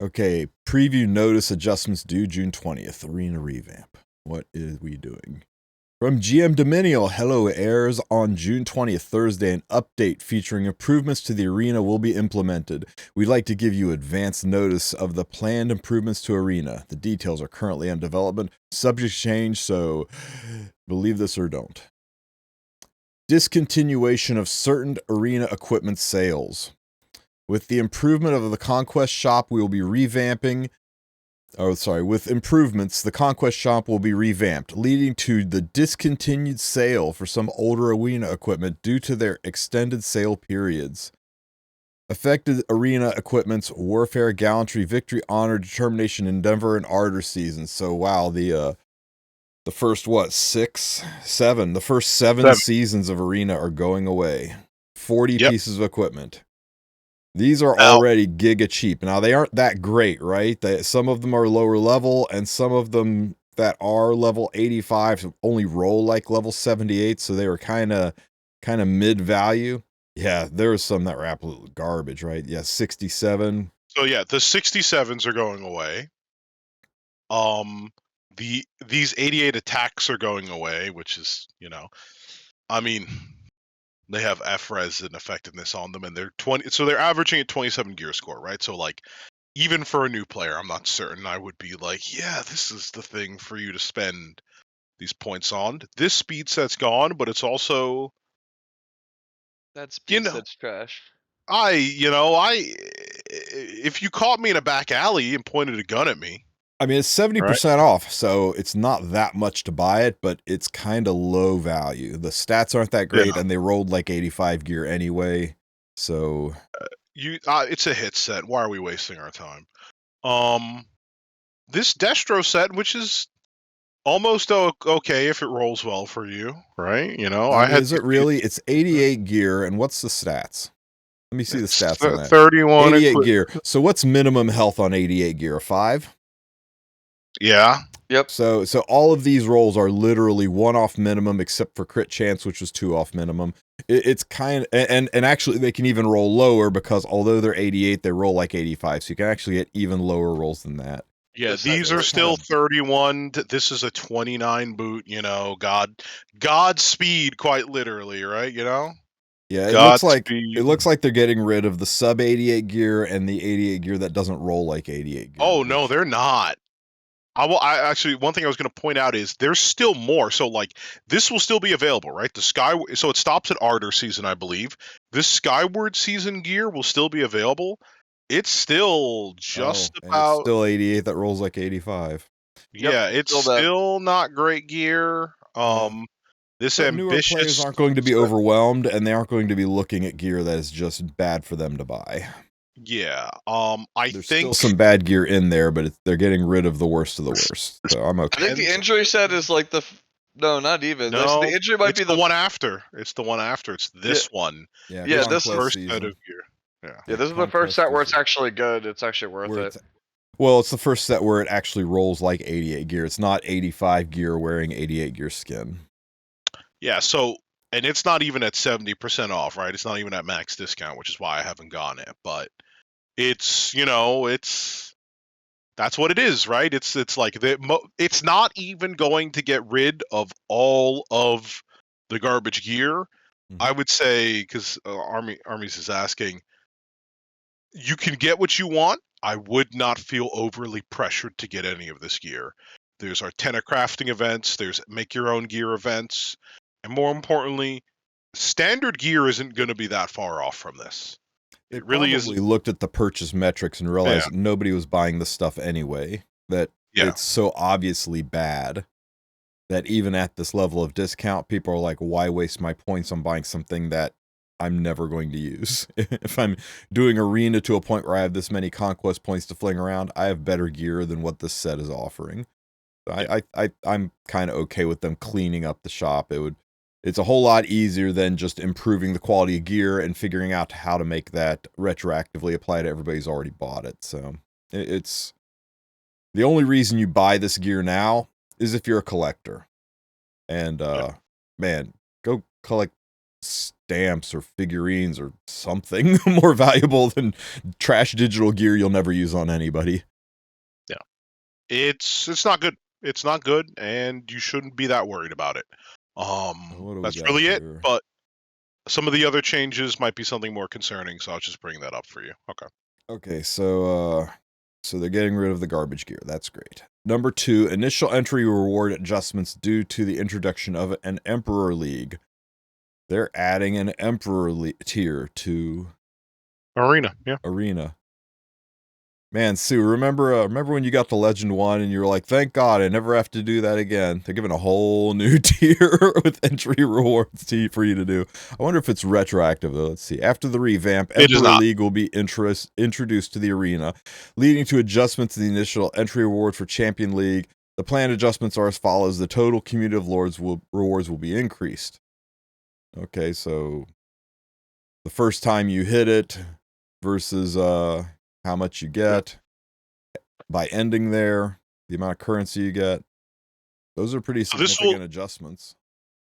Okay, preview notice adjustments due June 20th. Arena revamp. What is we doing? From GM Dominial, hello heirs. On June 20th, Thursday, an update featuring improvements to the arena will be implemented. We'd like to give you advance notice of the planned improvements to arena. The details are currently in development, subject to change, so believe this or don't. Discontinuation of certain arena equipment sales. With the improvement of the Conquest shop, we will be revamping. With improvements, the Conquest shop will be revamped, leading to the discontinued sale for some older arena equipment due to their extended sale periods. Affected arena equipment's Warfare, Gallantry, Victory, Honor, Determination, Endeavor, and Ardor seasons. So, wow, the first, seven? The first seven seasons of arena are going away. 40 pieces of equipment. These are already giga cheap. Now, they aren't that great, right? Some of them are lower level, and some of them that are level 85 only roll like level 78, so they were kind of mid-value. Yeah, there were some that were absolute garbage, right? Yeah, 67. So yeah, the 67s are going away. These 88 attacks are going away, which is, I mean, they have FRES and effectiveness on them, and they're 20. So they're averaging at 27 gear score, right? So like, even for a new player, I'm not certain I would be like, yeah, this is the thing for you to spend these points on. This speed set's gone, but it's also That speed set's trash. if you caught me in a back alley and pointed a gun at me. I mean, it's 70% off, so it's not that much to buy it, but it's kind of low value. The stats aren't that great, and they rolled like 85 gear anyway, so... it's a hit set. Why are we wasting our time? This Destro set, which is almost okay if it rolls well for you, right? Is it really? It's 88 gear, and what's the stats? Let me see the stats on that. 31 88 gear. So what's minimum health on 88 gear? 5? Yeah. Yep. So all of these rolls are literally 1 off minimum, except for crit chance, which was 2 off minimum. It's kind of, and actually they can even roll lower, because although they're 88, they roll like 85, so you can actually get even lower rolls than that. Yeah, these are still 31. This is a 29 boot, Godspeed, quite literally, right? Yeah, it looks like they're getting rid of the sub 88 gear and the 88 gear that doesn't roll like 88 gear. Oh no, they're not. I actually, one thing I was going to point out is there's still more. So like, this will still be available, right? So it stops at Ardor season, I believe. This Skyward season gear will still be available. It's still just about... It's still 88 that rolls like 85. Yeah, it's still not great gear. This but newer players aren't going to be overwhelmed, and they aren't going to be looking at gear that is just bad for them to buy. Yeah, There's still some bad gear in there, but they're getting rid of the worst of the worst. So I'm okay. I think the injury set is like no, not even. No, the injury might be the one after. It's the one after. It's this one. Yeah, this first season. set of gear. Yeah, this is the first set where it's actually good. It's actually worth it. Well, it's the first set where it actually rolls like 88 gear. It's not 85 gear wearing 88 gear skin. Yeah, so, and it's not even at 70% off, right? It's not even at max discount, which is why I haven't gone it. But it's, that's what it is, right? It's like it's not even going to get rid of all of the garbage gear. I would say, because Armies is asking, you can get what you want. I would not feel overly pressured to get any of this gear. There's our Tenor crafting events. There's make your own gear events. And more importantly, standard gear isn't going to be that far off from this. They really looked at the purchase metrics and realized that nobody was buying this stuff anyway. That it's so obviously bad that even at this level of discount, people are like, why waste my points on buying something that I'm never going to use? If I'm doing arena to a point where I have this many conquest points to fling around, I have better gear than what this set is offering. I'm kind of okay with them cleaning up the shop. It's a whole lot easier than just improving the quality of gear and figuring out how to make that retroactively apply to everybody who's already bought it. So it's the only reason you buy this gear now is if you're a collector. And man, go collect stamps or figurines or something more valuable than trash digital gear you'll never use on anybody. Yeah. It's not good. It's not good, and you shouldn't be that worried about it. That's really it, but some of the other changes might be something more concerning, so I'll just bring that up for you. Okay. Okay, so they're getting rid of the garbage gear. That's great. Number 2, initial entry reward adjustments due to the introduction of an Emperor League. They're adding an Emperor tier to Arena, yeah. Arena. Man, Sue, remember when you got the Legend 1 and you were like, thank God I never have to do that again. They're giving a whole new tier with entry rewards for you to do. I wonder if it's retroactive, though. Let's see. After the revamp, Emperor League will be introduced to the arena, leading to adjustments to the initial entry reward for Champion League. The planned adjustments are as follows. The total cumulative rewards will be increased. Okay, so the first time you hit it versus how much you get by ending there, the amount of currency you get. Those are pretty significant adjustments.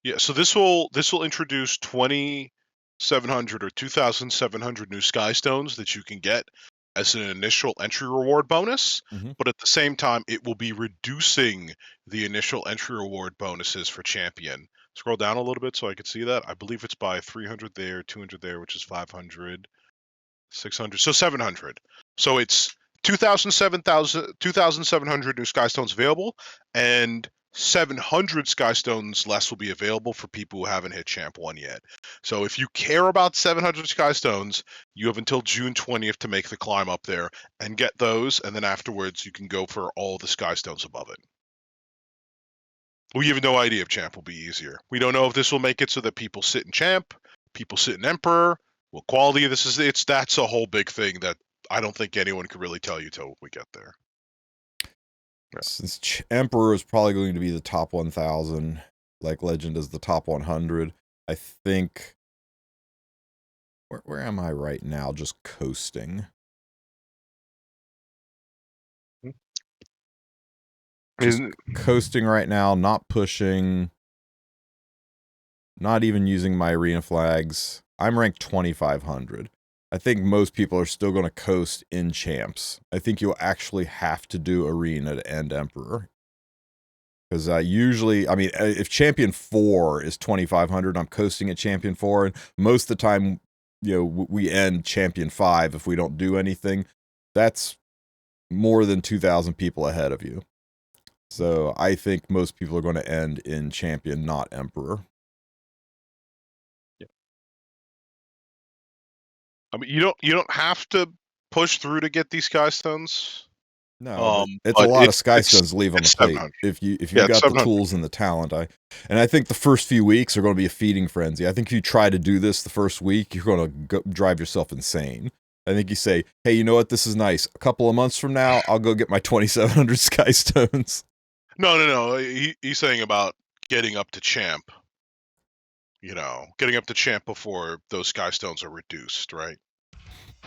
Yeah, so this will introduce 2,700 or 2,700 new Sky Stones that you can get as an initial entry reward bonus, but at the same time, it will be reducing the initial entry reward bonuses for Champion. Scroll down a little bit so I can see that. I believe it's by 300 there, 200 there, which is 500, 600, so 700. So it's 2,700 new Sky Stones available, and 700 Sky Stones less will be available for people who haven't hit Champ 1 yet. So if you care about 700 Sky Stones, you have until June 20th to make the climb up there and get those, and then afterwards you can go for all the Sky Stones above it. We have no idea if Champ will be easier. We don't know if this will make it so that people sit in Champ, people sit in Emperor. Well, quality of this that's a whole big thing that I don't think anyone could really tell you till we get there. Yeah. Since Emperor is probably going to be the top 1,000, like Legend is the top 100, I think... Where am I right now? Just coasting. Just coasting right now, not pushing, not even using my arena flags. I'm ranked 2,500. I think most people are still going to coast in Champs. I think you'll actually have to do Arena to end Emperor. Because usually, I mean, if Champion 4 is 2,500, I'm coasting at Champion 4. And most of the time, you know, we end Champion 5 if we don't do anything. That's more than 2,000 people ahead of you. So I think most people are going to end in Champion, not Emperor. I mean, you don't have to push through to get these Sky Stones. No, it's a lot of Sky Stones to leave on the plate if you've got the tools and the talent. And I think the first few weeks are going to be a feeding frenzy. I think if you try to do this the first week, you're going to drive yourself insane. I think you say, hey, you know what? This is nice. A couple of months from now, I'll go get my 2,700 Sky Stones. No. He's saying about getting up to Champ. You know, getting up to Champ before those Sky Stones are reduced, right?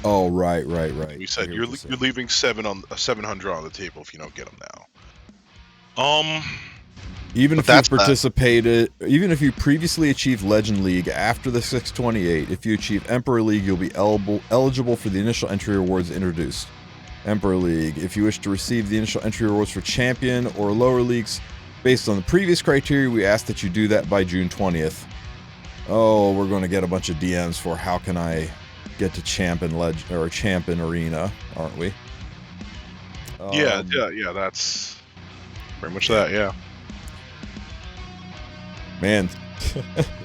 Oh, right. We said you're leaving 700 on the table if you don't get them now. Even if you participated, even if you previously achieved Legend League after the 628, if you achieve Emperor League, you'll be eligible for the initial entry rewards introduced. Emperor League. If you wish to receive the initial entry rewards for Champion or lower leagues based on the previous criteria, we ask that you do that by June 20th. Oh, we're going to get a bunch of DMs for how can I get to Champion Arena, aren't we? Yeah, that's pretty much that, yeah. Man,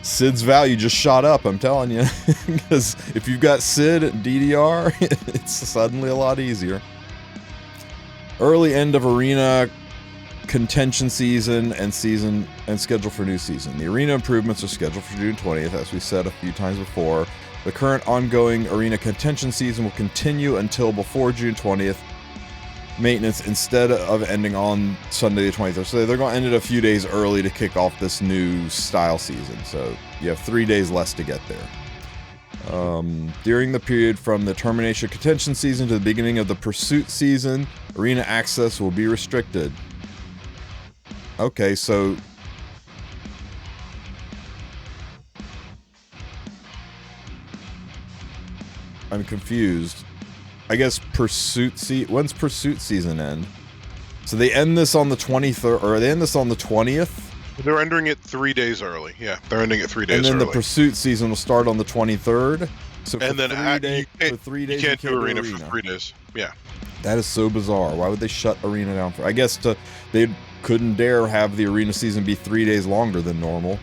Sid's value just shot up, I'm telling you. Because if you've got Sid and DDR, it's suddenly a lot easier. Early end of Arena contention season and schedule for new season. The arena improvements are scheduled for June 20th, as we said a few times before. The current ongoing arena contention season will continue until before June 20th. Maintenance instead of ending on Sunday the 23rd. So they're going to end it a few days early to kick off this new style season. So you have 3 days less to get there. During the period from the termination of contention season to the beginning of the pursuit season, arena access will be restricted. Okay, so I'm confused. I guess when's Pursuit season end? So they end this on the 23rd, or they end this on the 20th? They're ending it 3 days early. Yeah, they're ending it 3 days early. And then the Pursuit season will start on the 23rd. So and then for 3 days you can't do arena for 3 days. Yeah. That is so bizarre. Why would they shut arena down for? I guess they couldn't dare have the arena season be 3 days longer than normal.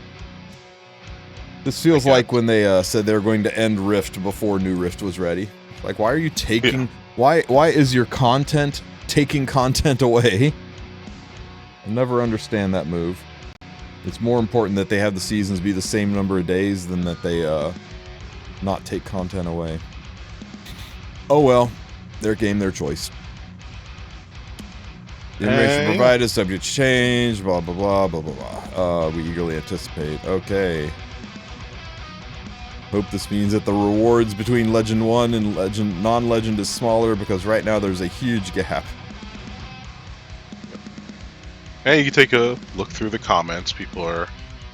This feels like when they said they were going to end Rift before new Rift was ready. Like, why are you taking? Yeah. Why is your content taking content away? I'll never understand that move. It's more important that they have the seasons be the same number of days than that they not take content away. Oh well, their game, their choice. The information provided is subject to change, blah blah blah blah blah blah. We eagerly anticipate. Okay. Hope this means that the rewards between Legend 1 and non-Legend is smaller, because right now there's a huge gap. And you can take a look through the comments. People are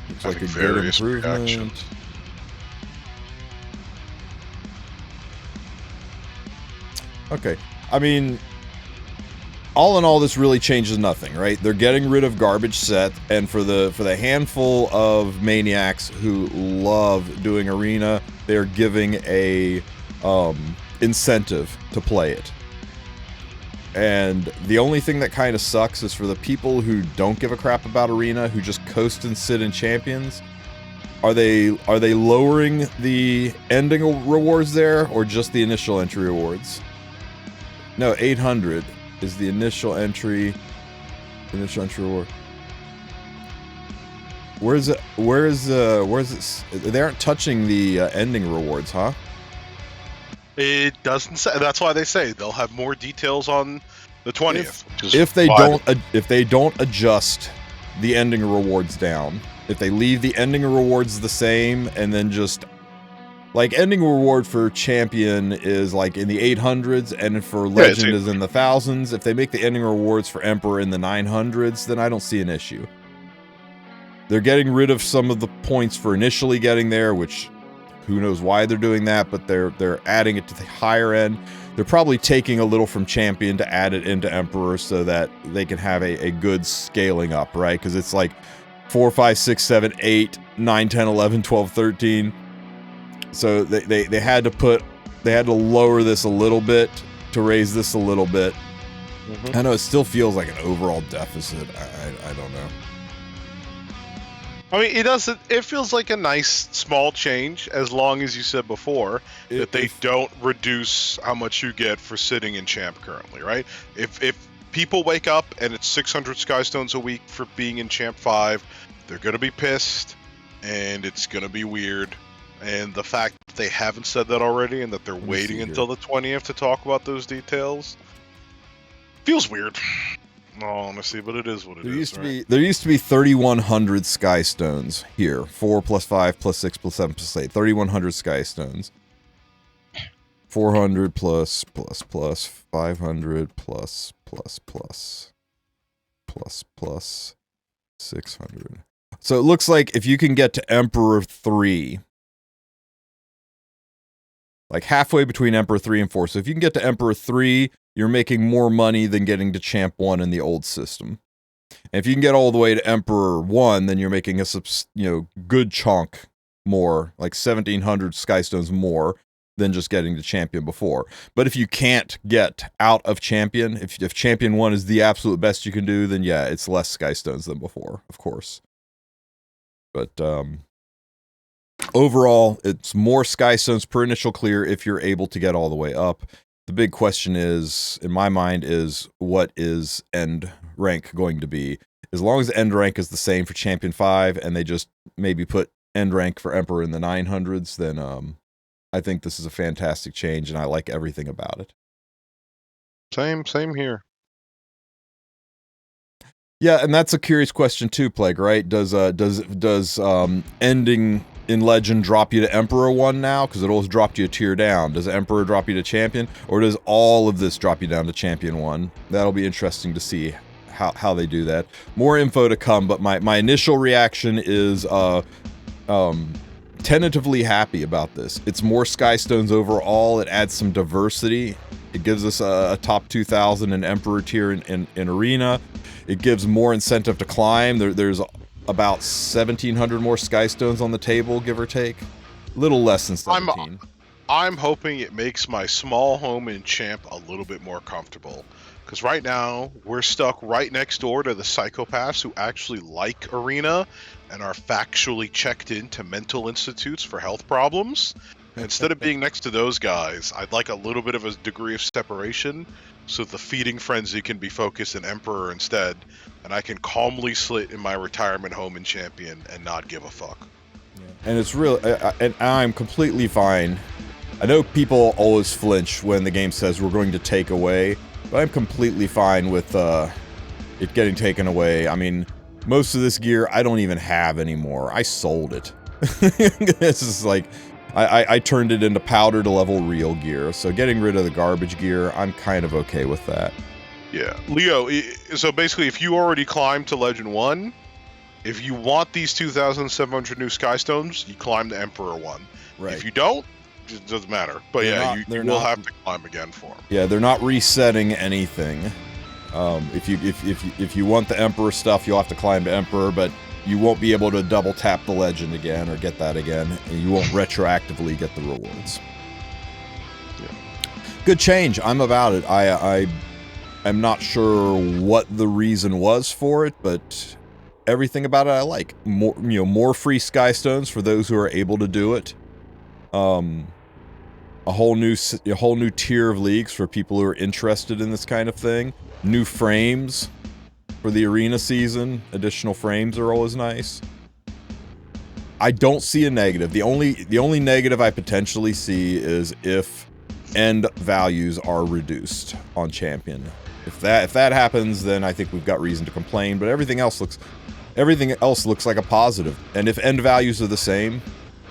Looks having like a various good improvement. reactions. Okay, I mean, all in all, this really changes nothing, right? They're getting rid of garbage set, and for the handful of maniacs who love doing arena, they're giving a incentive to play it. And the only thing that kind of sucks is for the people who don't give a crap about arena, who just coast and sit in champions. Are they lowering the ending rewards there, or just the initial entry rewards? No, 800 is the initial entry reward. Where is it? They aren't touching the ending rewards, huh? It doesn't say. That's why they say they'll have more details on the 20th. If they don't adjust the ending rewards down, if they leave the ending rewards the same, and then just like ending reward for champion is like in the 800s, and for legend is in the thousands. If they make the ending rewards for emperor in the 900s, then I don't see an issue. They're getting rid of some of the points for initially getting there, which who knows why they're doing that, but they're adding it to the higher end. They're probably taking a little from champion to add it into emperor so that they can have a good scaling up, right? Because it's like 4, 5, 6, 7, 8, 9, 10, 11, 12, 13. So they had to lower this a little bit to raise this a little bit. Mm-hmm. I know it still feels like an overall deficit. I don't know. I mean, it doesn't. It feels like a nice small change, as long as you said before that they don't reduce how much you get for sitting in champ currently, right? If people wake up and it's 600 Skystones a week for being in champ 5, they're gonna be pissed, and it's gonna be weird. And the fact that they haven't said that already, and that they're waiting until the 20th to talk about those details, feels weird. No, honestly, but it is what it is. There used to be 3,100 Skystones here. 4 plus 5 plus 6 plus 7 plus 8. 3,100 Skystones. 400 plus 500 plus 600. So it looks like if you can get to Emperor 3, like halfway between Emperor 3 and 4. So if you can get to Emperor 3, you're making more money than getting to Champ 1 in the old system. And if you can get all the way to Emperor 1, then you're making a good chunk more, like 1,700 Skystones more than just getting to Champion before. But if you can't get out of Champion, if Champion 1 is the absolute best you can do, then yeah, it's less Skystones than before, of course. But overall, it's more Skystones per initial clear if you're able to get all the way up. The big question is, in my mind, is what is end rank going to be? As long as the end rank is the same for Champion 5, and they just maybe put end rank for Emperor in the 900s, then I think this is a fantastic change, and I like everything about it. Same here. Yeah, and that's a curious question too, Plague, right? Does ending in Legend drop you to Emperor 1 now? Because it always dropped you a tier down. Does Emperor drop you to Champion? Or does all of this drop you down to Champion 1? That'll be interesting to see how they do that. More info to come, but my initial reaction is tentatively happy about this. It's more Skystones overall. It adds some diversity. It gives us a top 2,000 in Emperor tier in Arena. It gives more incentive to climb. There's about 1,700 more Skystones on the table, give or take. A little less than 17. I'm hoping it makes my small home in Champ a little bit more comfortable. Because right now, we're stuck right next door to the psychopaths who actually like Arena and are factually checked into mental institutes for health problems. Instead of being next to those guys, I'd like a little bit of a degree of separation so the feeding frenzy can be focused in Emperor instead, and I can calmly sit in my retirement home in Champion and not give a fuck. And it's real, and I'm completely fine. I know people always flinch when the game says we're going to take away, but I'm completely fine with it getting taken away. I mean, most of this gear I don't even have anymore. I sold it. This is like, I turned it into powder to level real gear, so getting rid of the garbage gear, I'm kind of okay with that. Yeah. Leo, so basically if you already climbed to Legend 1, if you want these 2,700 new Skystones, you climb to Emperor 1. Right. If you don't, it doesn't matter. But you will have to climb again for them. Yeah, they're not resetting anything. If you want the Emperor stuff, you'll have to climb to Emperor, but you won't be able to double tap the Legend again or get that again, and you won't retroactively get the rewards. Yeah. Good change. I'm about it. I'm not sure what the reason was for it, but everything about it I like. More free Skystones for those who are able to do it. A whole new tier of leagues for people who are interested in this kind of thing. New frames for the arena season. Additional frames are always nice. I don't see a negative. The only negative I potentially see is if end values are reduced on Champion. If that happens, then I think we've got reason to complain. But everything else looks like a positive. And if end values are the same,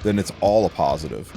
then it's all a positive.